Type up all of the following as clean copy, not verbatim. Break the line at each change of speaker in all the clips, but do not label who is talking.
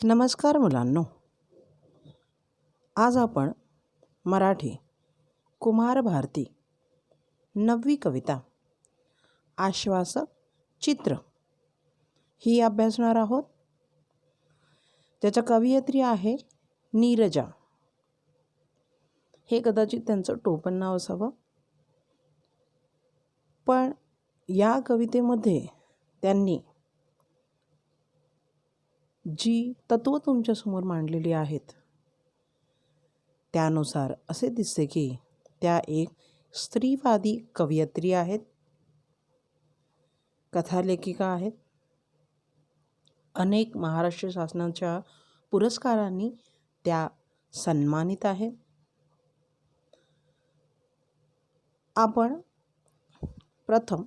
नमस्कार मुलांनो, आज आपण मराठी कुमार भारती 9वी कविता आश्वासक चित्र ही अभ्यासणार आहोत. त्याच्या कवयित्री आहे नीरजा. हे कदाचित त्यांचं टोपण नाव असावं, पण या कवितेमध्ये त्यांनी जी तत्त्व तुमच्यासमोर मांडलेली आहेत त्यानुसार असे दिसते की त्या एक स्त्रीवादी कवयित्री आहेत, कथालेखिका आहेत. अनेक महाराष्ट्र शासनाच्या पुरस्कारांनी त्या सन्मानित आहेत. आपण प्रथम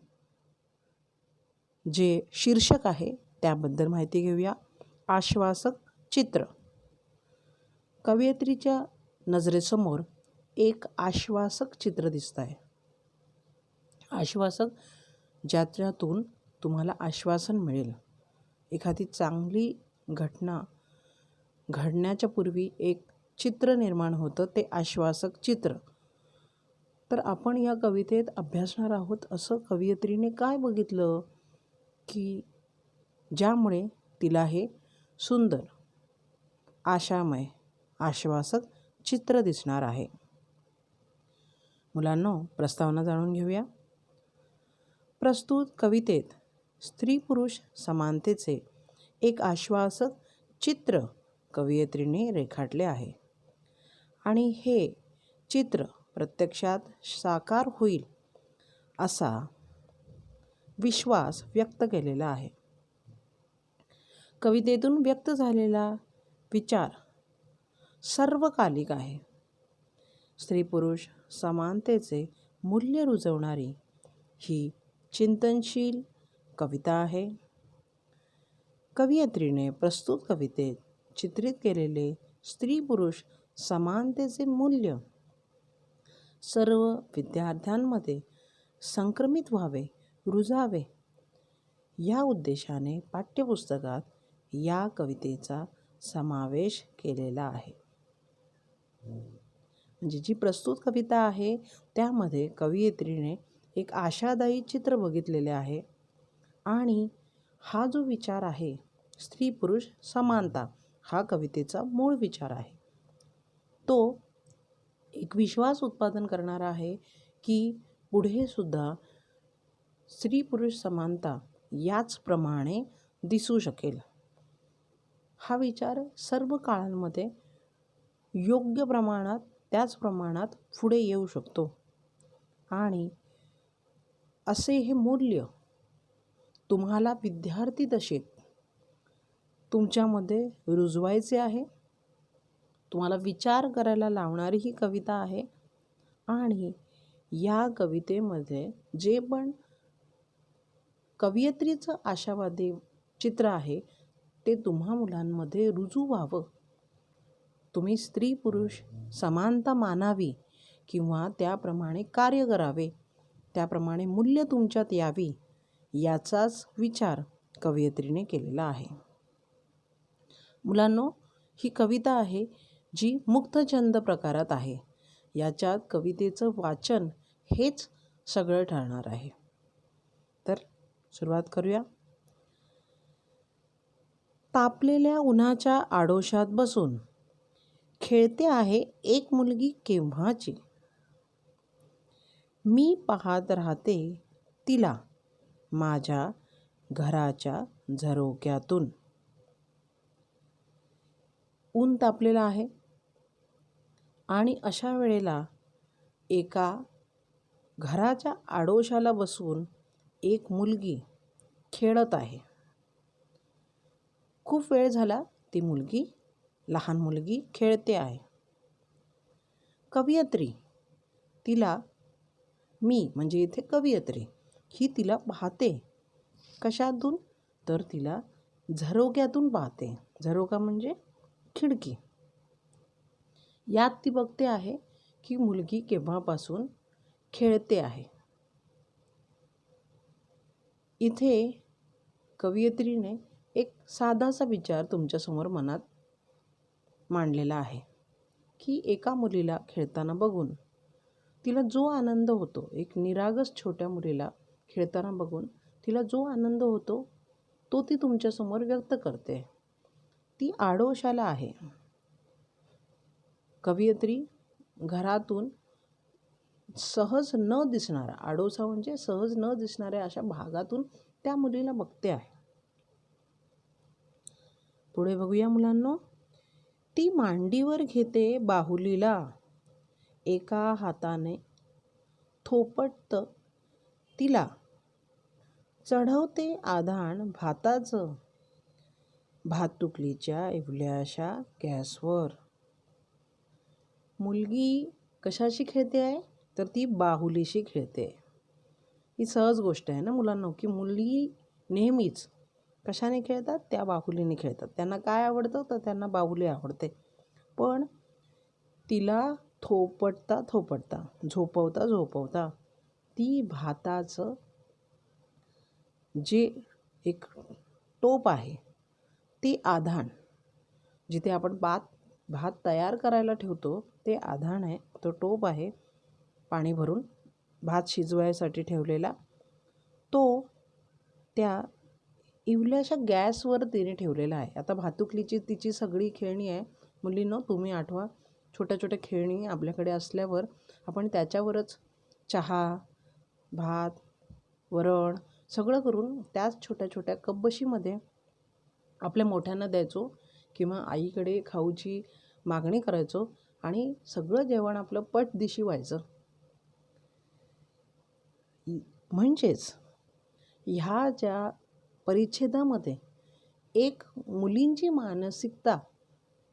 जे शीर्षक आहे त्याबद्दल माहिती घेऊया. आश्वासक चित्र. कवयित्रीच्या नजरेसमोर एक आश्वासक चित्र दिसत आहे. आश्वासक ज्यातून तुम्हाला आश्वासन मिळेल. एखादी चांगली घटना घडण्याच्या पूर्वी एक चित्र निर्माण होतं, ते आश्वासक चित्र. तर आपण या कवितेत अभ्यासणार आहोत असं कवयित्रीने काय बघितलं की ज्यामुळे तिला हे सुंदर, आशामय, आश्वासक चित्र दिसणार आहे. मुलांनो, प्रस्तावना जाणून घेऊया. प्रस्तुत कवितेत स्त्री पुरुष समानतेचे एक आश्वासक चित्र कवयित्रीने रेखाटले आहे आणि हे चित्र प्रत्यक्षात साकार होईल असा विश्वास व्यक्त केलेला आहे. कवितेतून व्यक्त झालेला विचार सर्वकालिक आहे. स्त्री पुरुष समानतेचे मूल्य रुजवणारी ही चिंतनशील कविता आहे. कवयित्रीने प्रस्तुत कवितेत चित्रित केलेले स्त्री पुरुष समानतेचे मूल्य सर्व विद्यार्थ्यांमध्ये संक्रमित व्हावे, रुजावे या उद्देशाने पाठ्यपुस्तकात या कवितेचा समावेश केलेला आहे. म्हणजे जी प्रस्तुत कविता आहे त्यामध्ये कवयित्रीने एक आशादायी चित्र बघितलेले आहे आणि हा जो विचार आहे स्त्री पुरुष समानता हा कवितेचा मूळ विचार आहे. तो एक विश्वास उत्पादन करणारा आहे की पुढे सुद्धा स्त्री पुरुष समानता याचप्रमाणे दिसू शकेल. हा विचार सर्व काळांमध्ये योग्य प्रमाणात त्याच प्रमाणात पुढे येऊ शकतो आणि असे हे मूल्य तुम्हाला विद्यार्थी दशेत तुमच्यामध्ये रुजवायचे आहे. तुम्हाला विचार करायला लावणारी ही कविता आहे आणि या कवितेमध्ये जे पण कवयित्रीचं आशावादी चित्र आहे ते तुम्हा मुलांमध्ये रुजू व्हावं. तुम्ही स्त्री पुरुष समानता मानावी किंवा त्याप्रमाणे कार्य करावे, त्याप्रमाणे मूल्य तुमच्यात यावी याचाच विचार कवयित्रीने केलेला आहे. मुलांनो, ही कविता आहे जी मुक्तछंद प्रकारात आहे. याच्यात कवितेचं वाचन हेच सगळं ठरणार आहे. तर सुरुवात करूया. तापलेल्या उन्हाच्या आडोशात बसून खेळते आहे एक मुलगी केव्हाची. मी पाहत राहते तिला माझ्या घराच्या झरोक्यातून. ऊन तापलेलं आहे आणि अशा वेळेला एका घराच्या आडोशाला बसून एक मुलगी खेळत आहे. खूप वेळ झाला ती मुलगी, लहान मुलगी खेळते आहे. कवयित्री तिला, मी म्हणजे इथे कवयित्री, ही तिला पाहते. कशातून? तर तिला झरोक्यातून पाहते. झरोका म्हणजे खिडकी. यात ती बघते आहे की मुलगी केव्हापासून खेळते आहे. इथे कवयित्रीने एक साधासा विचार तुमच्यासमोर मनात मांडलेला आहे की एका मुलीला खेळताना बघून तिला जो आनंद होतो, एक निरागस छोट्या मुलीला खेळताना बघून तिला जो आनंद होतो तो ती तुमच्यासमोर व्यक्त करते. ती आडोशाला आहे. कवयित्री घरातून सहज न दिसणारा, आडोसा म्हणजे सहज न दिसणाऱ्या अशा भागातून त्या मुलीला बघते आहे. पुढे बघूया मुलांनो. ती मांडीवर घेते बाहुलीला, एका हाताने थोपटत तिला, चढवते आधान भाताचं भातुकलीच्या इवल्याशा गॅसवर. मुलगी कशाशी खेळते आहे तर ती बाहुलीशी खेळते. ही सहज गोष्ट आहे ना मुलांना, की मुली नेहमीच कशाने खेळतात, त्या बाहुलीने खेळतात. त्यांना काय आवडतं तर त्यांना बाहुली आवडते. पण तिला थोपटता थोपटता, झोपवता झोपवता ती भाताचं जे एक टोप आहे, ते आधान, जिथे आपण भात तयार करायला ठेवतो ते आधान आहे, तो टोप आहे पाणी भरून भात शिजवायसाठी ठेवलेला, तो त्या इवल्याशा गॅसवर तिने ठेवलेला आहे. आता भातुकलीची तिची सगळी खेळणी आहे मुलींनो, तुम्ही आठवा, छोट्या छोट्या खेळणी आपल्याकडे असल्यावर आपण त्याच्यावरच चहा, भात, वरण सगळं करून त्याच छोट्या छोट्या कपबशीमध्ये आपल्या मोठ्यांना द्यायचो किंवा आईकडे खाऊची मागणी करायचो आणि सगळं जेवण आपलं पटदिशी व्हायचं. म्हणजेच ह्या ज्या परिच्छेदामध्ये एक मुलींची मानसिकता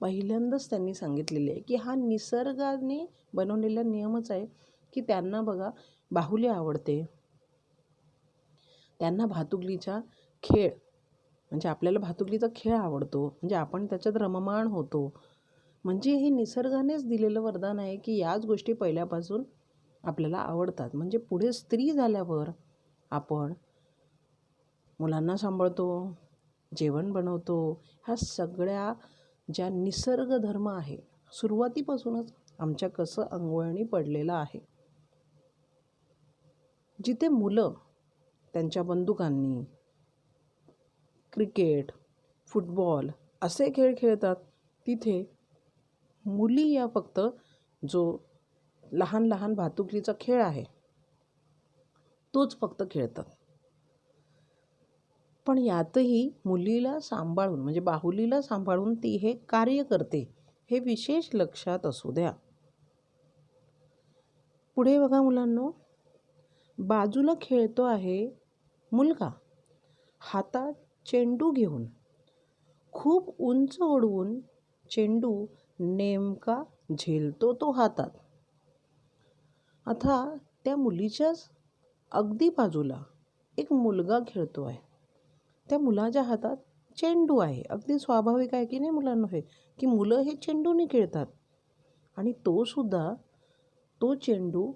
पहिल्यांदाच त्यांनी सांगितलेली आहे की हा निसर्गाने बनवलेला नियमच आहे की त्यांना बघा बाहुली आवडते, त्यांना भातुकलीचा खेळ म्हणजे आपल्याला भातुकलीचा खेळ आवडतो, म्हणजे आपण त्याच्यात रममाण होतो. म्हणजे हे निसर्गानेच दिलेलं वरदान आहे की याच गोष्टी पहिल्यापासून आपल्याला आवडतात. म्हणजे पुढे स्त्री झाल्यावर आपण मुलांना सांभाळतो, जेवण बनवतो, ह्या सगळ्या ज्या निसर्ग धर्म आहे सुरुवातीपासूनच आमच्या कसं अंगवळणी पडलेलं आहे. जिथे मुलं त्यांच्या बंदुकांनी क्रिकेट, फुटबॉल असे खेळ खेळतात, तिथे मुली या फक्त जो लहान लहान भातुकलीचा खेळ आहे तोच फक्त खेळतात. पण यातही मुलीला सांभाळून म्हणजे बाहुलीला सांभाळून ती हे कार्य करते, हे विशेष लक्षात असू द्या. पुढे बघा मुलांनो, बाजूला खेळतो आहे मुलगा हातात चेंडू घेऊन, खूप उंच उडवून चेंडू नेमका झेलतो तो हातात. आता त्या मुलीच्याच अगदी बाजूला एक मुलगा खेळतो आहे. त्या मुलाच्या हातात चेंडू आहे. अगदी स्वाभाविक आहे की नाही मुलांना हे, की मुलं हे चेंडूने खेळतात आणि तो सुद्धा तो चेंडू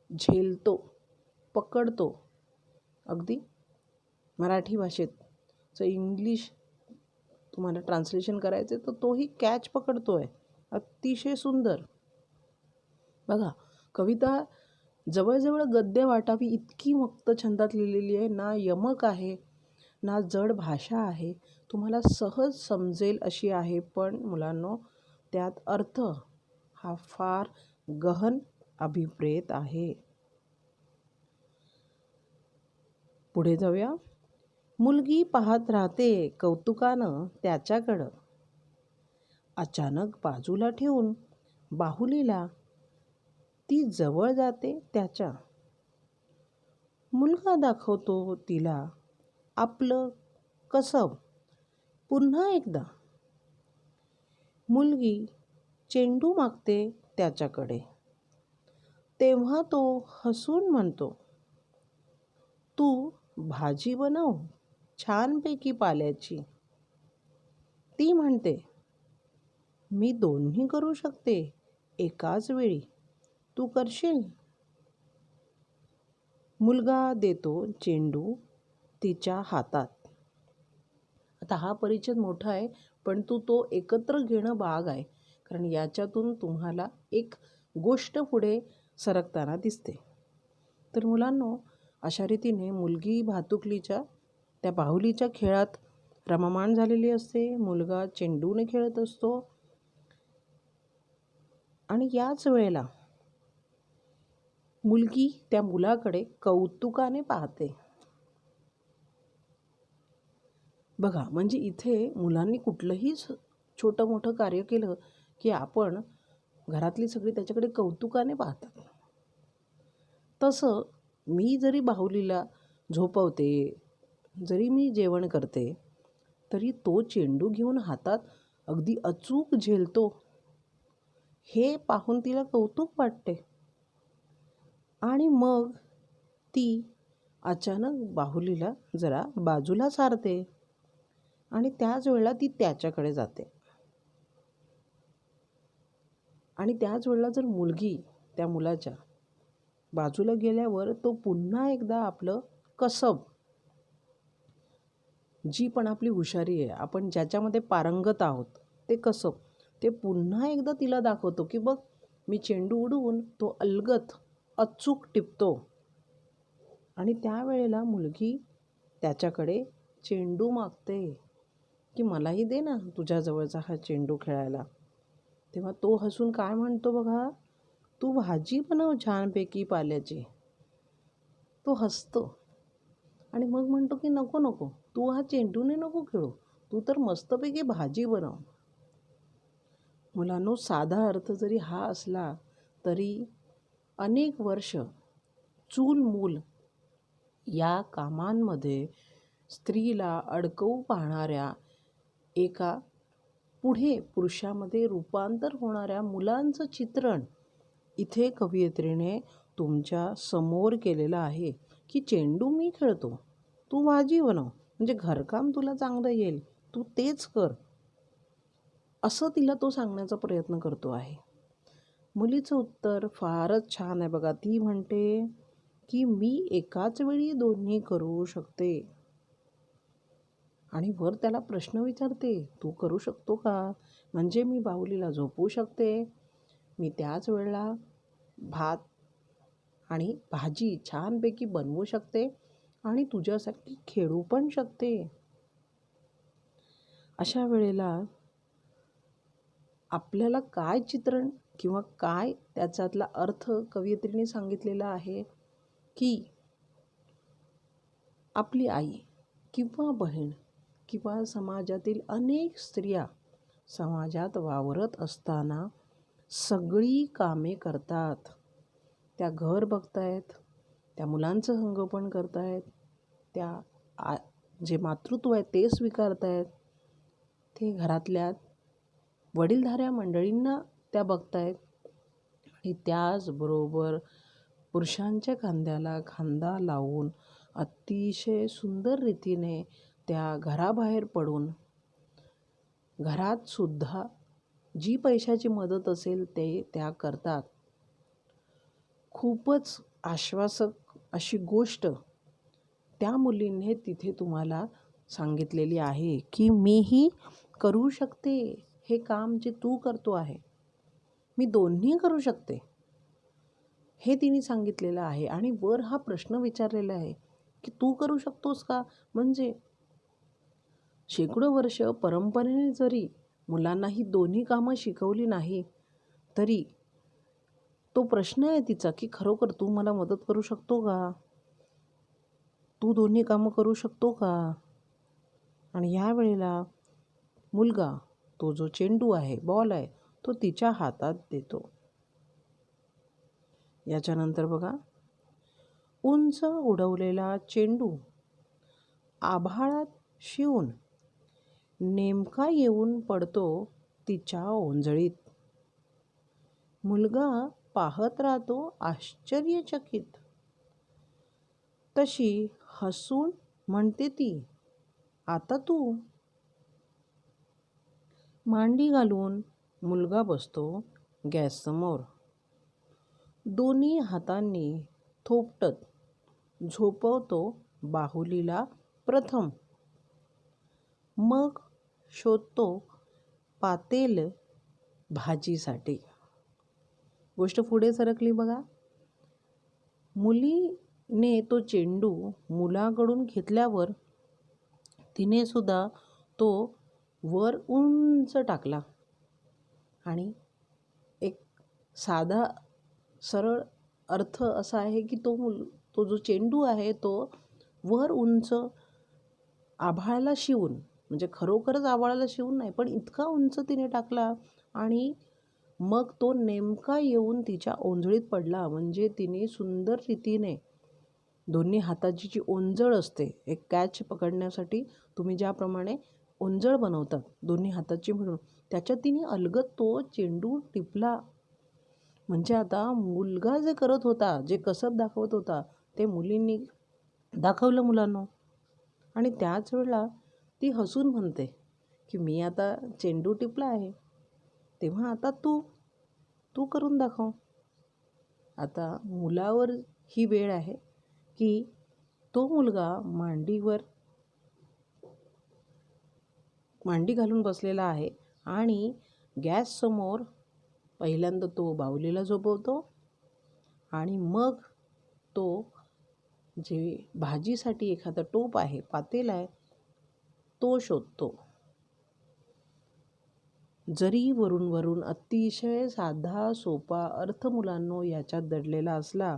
झेलतो, पकडतो. अगदी मराठी भाषेत इंग्लिश तुम्हाला ट्रान्सलेशन करायचे तर तोही कॅच पकडतो आहे. अतिशय सुंदर. बघा, कविता जवळजवळ गद्य वाटावी इतकी मुक्त छंदात लिहिलेली आहे. ना यमक आहे, ना जड भाषा आहे, तुम्हाला सहज समजेल अशी आहे. पण मुलांनो, त्यात अर्थ हा फार गहन अभिप्रेत आहे. पुढे जाऊया. मुलगी पाहत राहते कौतुकानं त्याच्याकडं, अचानक बाजूला ठेवून बाहुलीला ती जवळ जाते त्याच्या. मुलगा दाखवतो तिला आपलं कसब पुन्हा एकदा. मुलगी चेंडू मागते त्याच्याकडे, तेव्हा तो हसून म्हणतो, तू भाजी बनव छानपैकी पाल्याची. ती म्हणते, मी दोन्ही करू शकते एकाच वेळी, तू करशील. मुलगा देतो चेंडू तिच्या हातात. आता हा परिच्छेद मोठा आहे, पण तो एकत्र घेणं भाग आहे, कारण याच्यातून तुम्हाला एक गोष्ट पुढे सरकताना दिसते. तर मुलांनो, अशा रीतीने मुलगी भातुकलीच्या त्या बाहुलीच्या खेळात रममाण झालेली असते. मुलगा चेंडूने खेळत असतो आणि याच वेळेला मुलगी त्या मुलाकडे कौतुकाने पाहते. बघा, म्हणजे इथे मुलांनी कुठलंही छोटं मोठं कार्य केलं की आपण घरातली सगळी त्याच्याकडे कौतुकाने पाहतात. तसं मी जरी बाहुलीला झोपवते, जरी मी जेवण करते, तरी तो चेंडू घेऊन हातात अगदी अचूक झेलतो हे पाहून तिला कौतुक वाटते. आणि मग ती अचानक बाहुलीला जरा बाजूला सारते आणि त्याच वेळेला ती त्याच्याकडे जाते. आणि त्याच वेळेला जर मुलगी त्या मुलाच्या बाजूला गेल्यावर तो पुन्हा एकदा आपलं कसब, जी पण आपली हुशारी आहे, आपण ज्याच्यामध्ये पारंगत आहोत ते कसब, ते पुन्हा एकदा तिला दाखवतो की बघ, मी चेंडू उडवून तो अलगद अचूक टिपतो. आणि त्यावेळेला मुलगी त्याच्याकडे चेंडू मागते की मलाही दे ना तुझ्याजवळचा हा चेंडू खेळायला. तेव्हा तो हसून काय म्हणतो बघा, तू भाजी बनव छानपैकी पाल्याची. तो हसतो आणि मग म्हणतो की नको नको, तू हा चेंडूने नको खेळू, तू तर मस्तपैकी भाजी बनव. मुलांनो, साधा अर्थ जरी हा असला तरी अनेक वर्ष चूल मूल या कामांमध्ये स्त्रीला अडकवू पाहणाऱ्या एका पुढे पुरुषामध्ये रूपांतर होणाऱ्या मुलांचं चित्रण इथे कवयित्रीने तुमच्या समोर केलेलं आहे की चेंडू मी खेळतो, तू भाजी बनव, म्हणजे घरकाम तुला चांगलं येईल, तू तेच कर, असं तिला तो सांगण्याचा प्रयत्न करतो आहे. मुलीचं उत्तर फारच छान आहे बघा. ती म्हणते की मी एकाच वेळी दोन्ही करू शकते. आणि वर त्याला प्रश्न विचारते, तू करू शकतो का? म्हणजे मी बाहुलीला झोपवू शकते, मी त्याच वेळेला भात आणि भाजी छानपैकी बनवू शकते आणि तुझ्यासाठी खेळू पण शकते. अशा वेळेला आपल्याला काय चित्रण किंवा काय त्याच्यातला अर्थ कवयित्रीने सांगितलेला आहे की आपली आई किंवा बहीण किंवा समाजातील अनेक स्त्रिया समाजात वावरत असताना सगळी कामे करतात. त्या घर बघतायत, त्या मुलांचं संगोपन करतायत, त्या जे मातृत्व आहे ते स्वीकारतायत, ते घरातल्या वडीलधाऱ्या मंडळींना त्या बघतायत आणि त्याचबरोबर पुरुषांच्या खांद्याला खांदा लावून अतिशय सुंदर रीतीने त्या घराबाहेर पडून घरातसुद्धा जी पैशाची मदत असेल ते त्या करतात. खूपच आश्वासक अशी गोष्ट त्या मुलीने तिथे तुम्हाला सांगितलेली आहे की मीही करू शकते हे काम जे तू करतो आहे, मी दोन्ही करू शकते, हे तिने सांगितलेलं आहे. आणि वर हा प्रश्न विचारलेला आहे की तू करू शकतोस का? म्हणजे शेकडो वर्ष परंपरेने जरी मुलांना ही दोन्ही कामं शिकवली नाही तरी तो प्रश्न आहे तिचा की खरोखर तू मला मदत करू शकतो का? तू दोन्ही कामं करू शकतो का? आणि ह्या वेळेला मुलगा तो जो चेंडू आहे, बॉल आहे, तो तिच्या हातात देतो. याच्यानंतर बघा, उंच उडवलेला चेंडू आभाळात शिवून नेमका येऊन पडतो तिच्या ओंजळीत. मुलगा पाहत राहतो आश्चर्यचकित. तशी हसून म्हणते ती, आता तू. मांडी घालून मुलगा बसतो गॅससमोर. दोन्ही हातांनी थोपटत झोपवतो बाहुलीला प्रथम. मग शोधतो पातेल भाजीसाठी. गोष्ट पुढे सरकली बघा. मुलीने तो चेंडू मुलाकडून घेतल्यावर तिने सुद्धा तो वर उंच टाकला आणि एक साधा सरळ अर्थ असा आहे की तो जो चेंडू आहे तो वर उंच आभाळाला शिवून, म्हणजे खरोखरच आभाळाला शिवून नाही पण इतका उंच तिने टाकला आणि मग तो नेमका येऊन तिच्या ओंजळीत पडला. म्हणजे तिने सुंदर रीतीने दोन्ही हाताची जी ओंजळ असते, एक कॅच पकडण्यासाठी तुम्ही ज्याप्रमाणे ओंजळ बनवतात दोन्ही हाताची मिळून, त्याच्यात तिने अलगद तो चेंडू टिपला. म्हणजे आता मुलगा जे करत होता, जे कसब दाखवत होता, ते मुलींनी दाखवलं मुलांना. आणि त्याच वेळेला ती हसून म्हणते की मी आता चेंडू टिपला आहे, तेव्हा आता तू तू करून दाखव. आता मुलावर ही वेळ आहे की तो मुलगा मांडी घालून बसलेला आहे आणि गॅससमोर पहिल्यांदा तो बाहुलीला झोपवतो आणि मग तो जे भाजीसाठी एखादा टोप आहे, पातेल आहे, तो शोधतो. जरी वरून अतिशय साधा सोपा अर्थ मुलांनो याच्यात दडलेला असला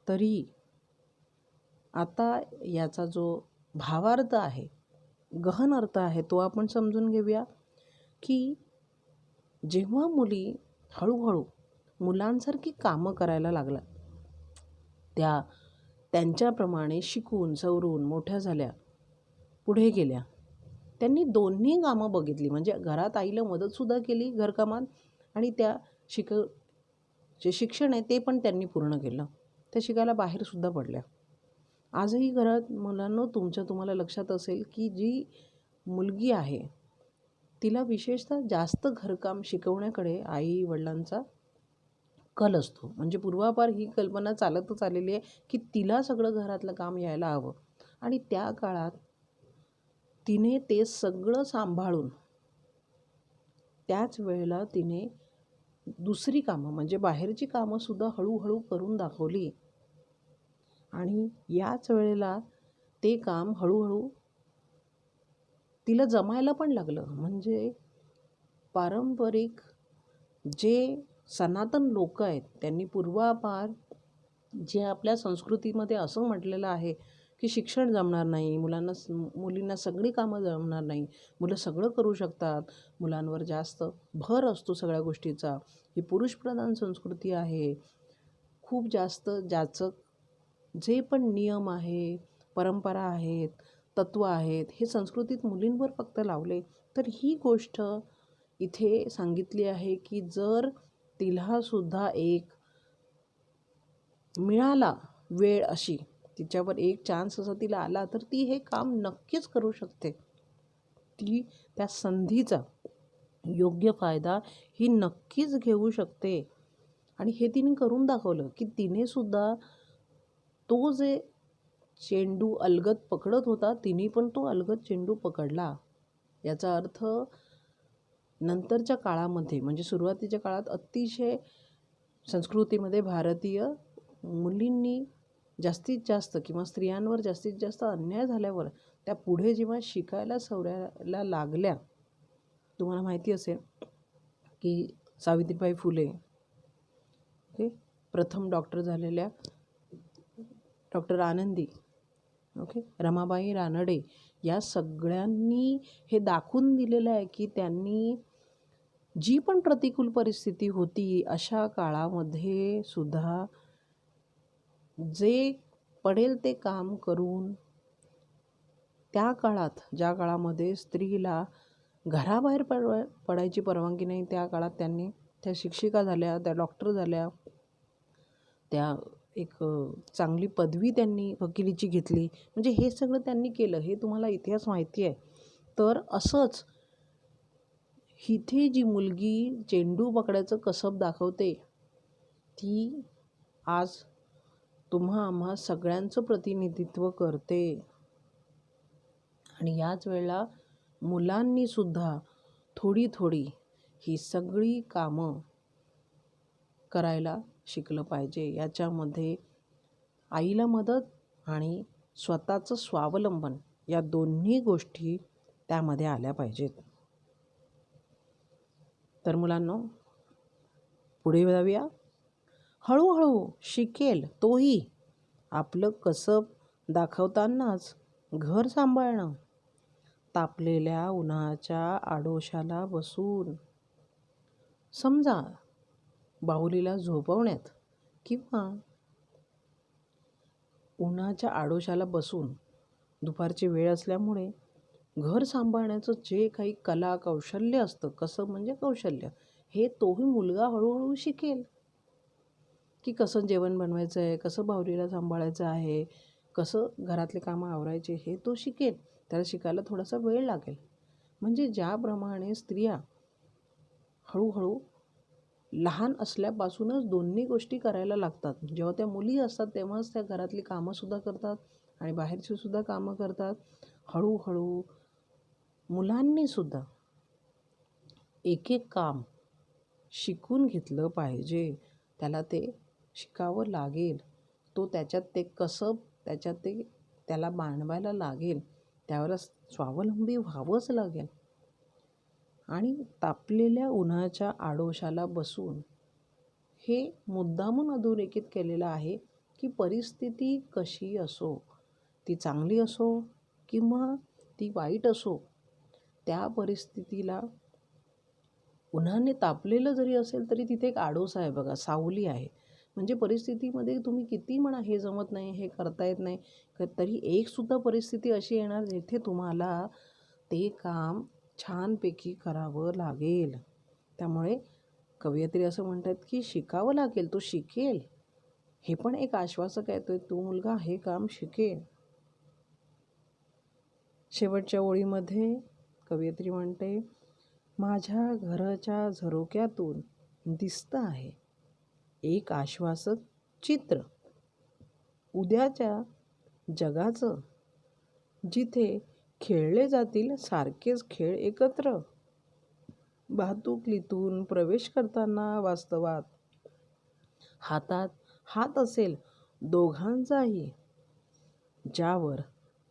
तरी आता याचा जो भावार्थ आहे, गहन अर्थ आहे, तो आपण समजून घेऊया. की जेव्हा मुली हळूहळू मुलांसारखी कामं करायला लागल्या, त्यांच्याप्रमाणे शिकून सवरून मोठ्या झाल्या, पुढे गेल्या, त्यांनी दोन्ही कामं बघितली. म्हणजे घरात आईला मदतसुद्धा केली घरकामात आणि जे शिक्षण आहे ते पण त्यांनी पूर्ण केलं. त्या शिकायला बाहेरसुद्धा पडल्या. आजही घरात मुलांना तुम्हाला लक्षात असेल की जी मुलगी आहे तिला विशेषतः जास्त घरकाम शिकवण्याकडे आई वडिलांचा कल असतो. म्हणजे पूर्वापार ही कल्पना चालतच आलेली आहे की तिला सगळं घरातलं काम यायला हवं. आणि त्या काळात तिने ते सगळं सांभाळून त्याच वेळेला तिने दुसरी कामं म्हणजे बाहेरची कामंसुद्धा हळूहळू करून दाखवली. आणि याच वेळेला ते काम हळूहळू तिला जमायला पण लागलं. म्हणजे पारंपरिक जे सनातन लोक आहेत त्यांनी पूर्वापार जे आपल्या संस्कृतीमध्ये असं म्हटलेलं आहे की शिक्षण जमणार नाही, मुलींना सगळी कामं जमणार नाही, मुलं सगळं करू शकतात, मुलांवर जास्त भर असतो सगळ्या गोष्टीचा, ही पुरुषप्रधान संस्कृती आहे, खूप जास्त ज्याचं जे पण नियम आहे, परंपरा आहेत, तत्त्व आहेत, हे संस्कृतीत मुलींवर फक्त लावले. तर ही गोष्ट इथे सांगितली आहे की जर तिलासुद्धा एक मिळाला वेळ, अशी तिच्यावर एक चान्स असा तिला आला तर ती हे काम नक्कीच करू शकते. ती त्या संधीचा योग्य फायदा ही नक्कीच घेऊ शकते. आणि हे तिने करून दाखवलं की तिने सुद्धा तो जे चेंडू अलगद पकडत होता तिने पण तो अलगद चेंडू पकडला. याचा अर्थ नंतरच्या काळामध्ये म्हणजे सुरुवातीच्या काळात अतिशय संस्कृतीमध्ये भारतीय मुलींनी जास्तीत जास्त किंवा स्त्रियांवर जास्तीत जास्त अन्याय झाल्यावर त्या पुढे जेव्हा शिकायला सवरायला लागल्या, तुम्हाला माहिती असेल की सावित्रीबाई फुले ओके, प्रथम डॉक्टर झालेल्या डॉक्टर आनंदी, ओके, रमाबाई रानडे, या सगळ्यांनी हे दाखवून दिलेलं आहे की त्यांनी जी पण प्रतिकूल परिस्थिती होती अशा काळामध्ये सुद्धा जे पडेल ते काम करून, त्या काळात ज्या काळामध्ये स्त्रीला घराबाहेर पडायची परवानगी नाही, त्या काळात त्या शिक्षिका झाल्या, त्या डॉक्टर झाल्या, त्या एक चांगली पदवी त्यांनी वकिलीची घेतली. म्हणजे हे सगळं त्यांनी केलं, हे तुम्हाला इतिहास माहिती आहे. तर असंच इथे जी मुलगी चेंडू पकडायचं कसब दाखवते ती आज आम्हा सगळ्यांचं प्रतिनिधित्व करते. आणि याच वेळेला मुलांनीसुद्धा थोडी थोडी ही सगळी कामं करायला शिकलं पाहिजे. याच्यामध्ये आईला मदत आणि स्वतःचं स्वावलंबन या दोन्ही गोष्टी त्यामध्ये आल्या पाहिजेत. तर मुलांनो, पुढे जाऊया. हळूहळू शिकेल तोही आपलं कसब दाखवतानाच घर सांभाळणं. तापलेल्या उन्हाच्या आडोशाला बसून, समजा बाहुलीला झोपवण्यात किंवा उन्हाच्या आडोशाला बसून दुपारची वेळ असल्यामुळे घर सांभाळण्याचं जे काही कला कौशल्य असतं, कसं म्हणजे कौशल्य, हे तोही मुलगा हळूहळू शिकेल. की कसं जेवण बनवायचं आहे, कसं बाहुलीला सांभाळायचं आहे, कसं घरातले कामं आवरायचे, हे तो शिकेल. त्याला शिकायला थोडासा वेळ लागेल. म्हणजे ज्याप्रमाणे स्त्रिया हळूहळू लहान असल्यापासूनच दोन्ही गोष्टी करायला लागतात. जेव्हा त्या मुली असतात तेव्हाच त्या घरातली कामंसुद्धा करतात आणि बाहेरचीसुद्धा कामं करतात. हळूहळू मुलांनीसुद्धा एक एक काम शिकून घेतलं पाहिजे. त्याला ते शिकावं लागेल. तो त्याच्यात ते कसब त्याच्यात ते त्याला बाणवायला लागेल. त्यावर स्वावलंबी व्हावंच लागेल. आणि तापलेल्या उन्हाच्या आडोशाला बसून हे मुद्दामून अधोरेखित केलेलं आहे की परिस्थिती कशी असो, ती चांगली असो किंवा ती वाईट असो, त्या परिस्थितीला उन्हाने तापलेलं जरी असेल तरी तिथे एक आडोसा आहे बघा, सावली आहे. म्हणजे परिस्थितीमध्ये तुम्ही किती म्हणा हे जमत नाही, हे करता येत नाही, तरी एकसुद्धा परिस्थिती अशी येणार जिथे तुम्हाला ते काम छानपैकी करावं लागेल. त्यामुळे कवयित्री असं म्हणतात की शिकावं लागेल, तो शिकेल. हे पण एक आश्वासक आहे, तो मुलगा हे काम शिकेल. शेवटच्या ओळीमध्ये कवयित्री म्हणते, माझ्या घराच्या झरोक्यातून दिसतं आहे एक आश्वासक चित्र उद्याच्या जगाचं, जिथे खेळले जातील सारखेच खेळ एकत्र. भातुकलीतून प्रवेश करताना वास्तवात हातात हात असेल दोघांचाही, ज्यावर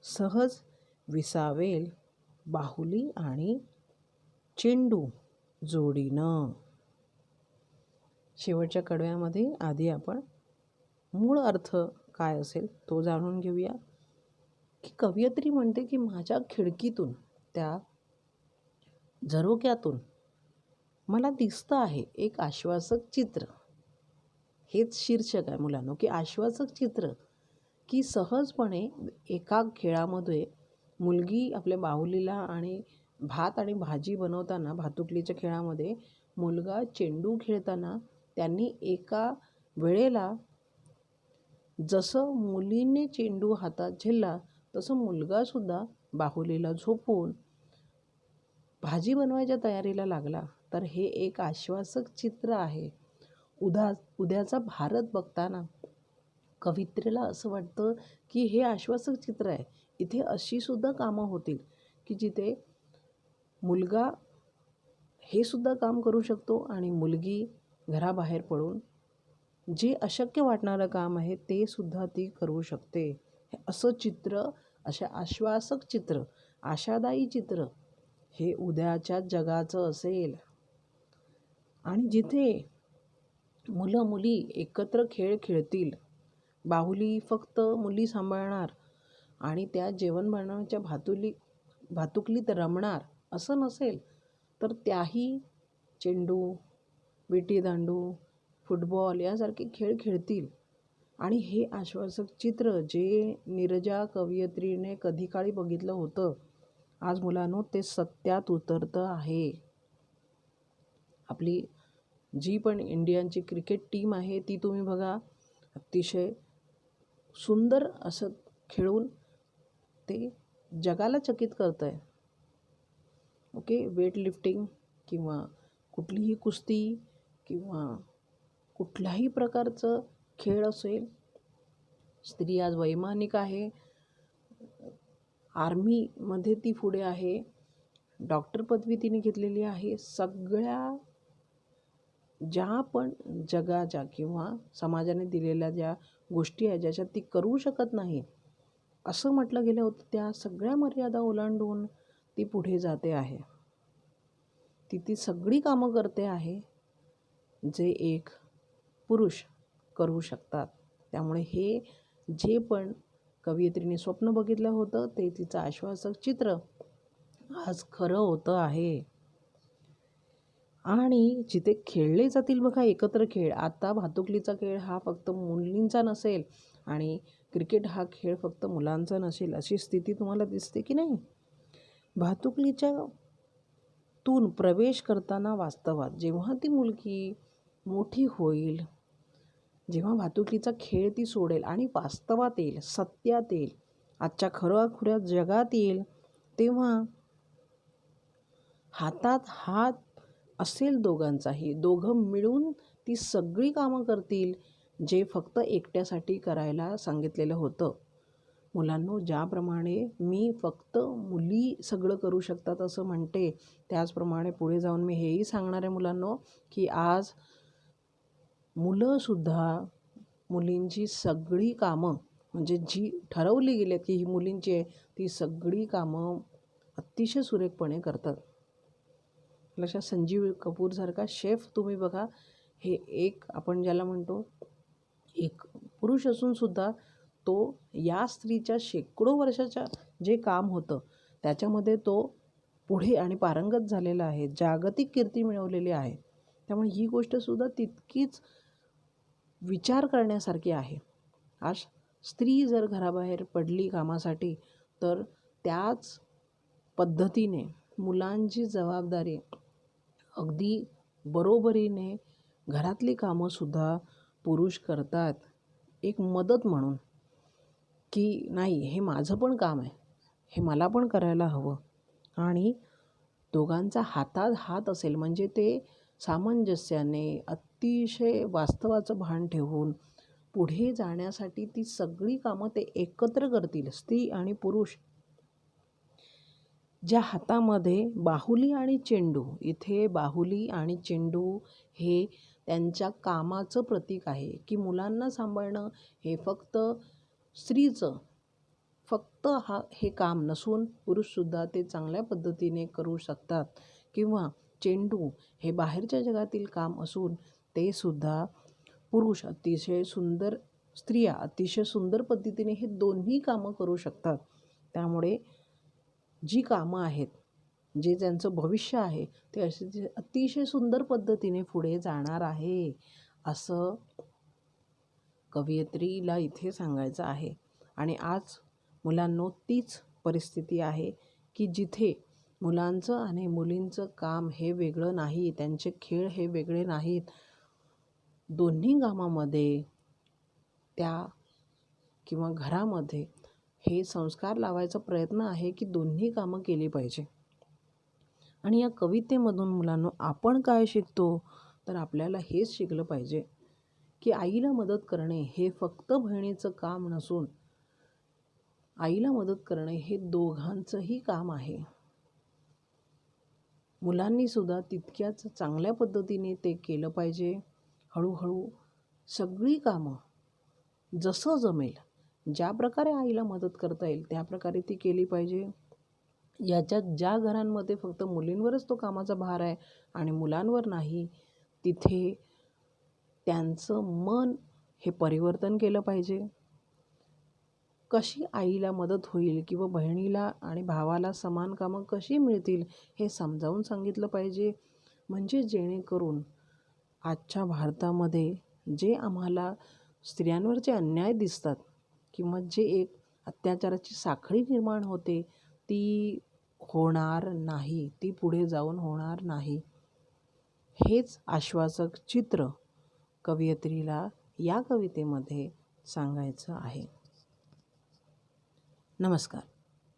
सहज विसावेल बाहुली आणि चेंडू जोडीनं. शेवटच्या कडव्यामध्ये आधी आपण मूळ अर्थ काय असेल तो जाणून घेऊया. की कवयित्री म्हणते की माझ्या खिडकीतून, त्या झरोक्यातून मला दिसतं आहे एक आश्वासक चित्र. हेच शीर्षक आहे मुलांनो, की आश्वासक चित्र. की सहजपणे एका खेळामध्ये मुलगी आपल्या बाहुलीला आणि भात आणि भाजी बनवताना, भातुकलीच्या खेळामध्ये मुलगा चेंडू खेळताना त्यांनी एका वेळेला जसं मुलीने चेंडू हातात झेलला तसं मुलगासुद्धा बाहुलीला झोपून भाजी बनवायच्या तयारीला लागला. तर हे एक आश्वासक चित्र आहे. उद्याचा भारत बघताना कवयित्रीला असं वाटतं की हे आश्वासक चित्र आहे. इथे अशी सुद्धा कामं होतील की जिथे मुलगा हे सुद्धा काम करू शकतो आणि मुलगी घराबाहेर पडून जे अशक्य वाटणारं काम आहे ते सुद्धा ती करू शकते. असं चित्र, अशा आश्वासक चित्र, आशादायी चित्र हे उद्याच्या जगाचं असेल. आणि जिथे मुलं मुली एकत्र खेळ खेळतील, बाहुली फक्त मुली सांभाळणार आणि त्या जेवण बनवण्याच्या भातुकलीत रमणार असं नसेल, तर त्याही चेंडू, विटीदांडू, फुटबॉल यासारखे खेळ खेळतील. आणि हे आश्वासक चित्र जे नीरजा कवयित्रीने कधी काळी बघितलं होतं, आज मुलांनो ते सत्यात उतरतं आहे. आपली जी पण इंडियनची क्रिकेट टीम आहे ती तुम्ही बघा, अतिशय सुंदर असं खेळून ते जगाला चकित करतं आहे. ओके, वेट लिफ्टिंग किंवा कुठलीही कुस्ती किंवा कुठल्याही प्रकारचं खेळ असेल, स्त्री आज वैमानिक आहे, आर्मीमध्ये ती पुढे आहे, डॉक्टर पदवी तिने घेतलेली आहे. सगळ्या ज्या पण जगाच्या किंवा समाजाने दिलेल्या ज्या गोष्टी आहेत ज्याच्यात ती करू शकत नाही असं म्हटलं गेलं होतं, त्या सगळ्या मर्यादा ओलांडून ती पुढे जाते आहे. ती सगळी कामं करते आहे जे एक पुरुष करू शकतात. त्यामुळे हे जे पण कवयित्रीने स्वप्न बघितलं होतं ते तिचं आश्वासक चित्र आज खरं होतं आहे. आणि जिथे खेळले जातील बघा एकत्र खेळ, आता भातुकलीचा खेळ हा फक्त मुलींचा नसेल आणि क्रिकेट हा खेळ फक्त मुलांचा नसेल अशी स्थिती तुम्हाला दिसते की नाही. भातुकलीच्या तून प्रवेश करताना वास्तवात जेव्हा ती मुलगी मोठी होईल, जेव्हा भातुकलीचा खेळ ती सोडेल आणि वास्तवात येईल, सत्यात येईल, आजच्या खऱ्याखुऱ्या जगात येईल, तेव्हा हातात हात असेल दोघांचाही. दोघं मिळून ती सगळी कामं करतील जे फक्त एकट्यासाठी करायला सांगितलेलं होतं. मुलांनो, ज्याप्रमाणे मी फक्त मुली सगळं करू शकतात असं म्हणते, त्याचप्रमाणे पुढे जाऊन मी हेही सांगणार आहे मुलांनो की आज मुलंसुद्धा मुलींची सगळी कामं म्हणजे जी ठरवली गेली आहेत की ही मुलींची आहे ती सगळी कामं अतिशय सुरेखपणे करतात. लक्षात, संजीव कपूरसारखा शेफ तुम्ही बघा, हे एक आपण ज्याला म्हणतो एक पुरुष असूनसुद्धा तो या स्त्रीच्या शेकडो वर्षाच्या जे काम होतं त्याच्यामध्ये तो पुढे आणि पारंगत झालेला आहे, जागतिक कीर्ती मिळवलेली आहे. त्यामुळे ही गोष्टसुद्धा तितकीच विचार करण्यासारखी आहे. आज स्त्री जर घराबाहेर पडली कामासाठी तर त्याच पद्धतीने मुलांची जबाबदारी अगदी बरोबरीने घरातली कामंसुद्धा पुरुष करतात, एक मदत म्हणून की नाही हे माझं पण काम आहे, हे मला पण करायला हवं. आणि दोघांचा हातात हात असेल म्हणजे ते सामंजस्याने अतिशय वास्तवाचं भान ठेवून पुढे जाण्यासाठी ती सगळी कामं ते एकत्र करतील. स्त्री आणि पुरुष ज्या हातामध्ये बाहुली आणि चेंडू, इथे बाहुली आणि चेंडू हे त्यांच्या कामाचं प्रतीक आहे की मुलांना सांभाळणं हे फक्त स्त्रीचं फक्त हे काम नसून पुरुषसुद्धा ते चांगल्या पद्धतीने करू शकतात. किंवा चेंडू हे बाहेरच्या जगातील काम असून ते सुद्धा पुरुष अतिशय सुंदर, स्त्रिया अतिशय सुंदर पद्धतीने हे दोन्ही कामं करू शकतात. त्यामुळे जी कामं आहेत, जे त्यांचं भविष्य आहे ते अतिशय सुंदर पद्धतीने पुढे जाणार आहे असं कवयित्रीला इथे सांगायचं आहे. आणि आज मुलांनो तीच परिस्थिती आहे की जिथे मुलांचं आणि मुलींचं काम हे वेगळं नाही, त्यांचे खेळ हे वेगळे नाहीत. दोन्ही कामामध्ये त्या किंवा घरामध्ये हे संस्कार लावायचा प्रयत्न आहे की दोन्ही कामं केली पाहिजे. आणि या कवितेमधून मुलांनो आपण काय शिकतो तर आपल्याला हेच शिकलं पाहिजे की आईला मदत करणे हे फक्त बहिणीचं काम नसून आईला मदत करणे हे दोघांचंही काम आहे. मुलांनीसुद्धा तितक्याच चांगल्या पद्धतीने ते केलं पाहिजे. हळूहळू सगळी कामं जसं जमेल, ज्या प्रकारे आईला मदत करता येईल त्या प्रकारे ती केली पाहिजे. याच्यात ज्या घरांमध्ये फक्त मुलींवरच तो कामाचा भार आहे आणि मुलांवर नाही, तिथे त्यांचं मन हे परिवर्तन केलं पाहिजे. कशी आईला मदत होईल किंवा बहिणीला आणि भावाला समान कामं कशी मिळतील हे समजावून सांगितलं पाहिजे. म्हणजे जेणेकरून आजच्या भारतामध्ये जे आम्हाला स्त्रियांवरचे अन्याय दिसतात किंवा जे एक अत्याचाराची साखळी निर्माण होते ती होणार नाही, ती पुढे जाऊन होणार नाही. हेच आश्वासक चित्र कवयित्रीला या कवितेमध्ये सांगायचं आहे. नमस्कार.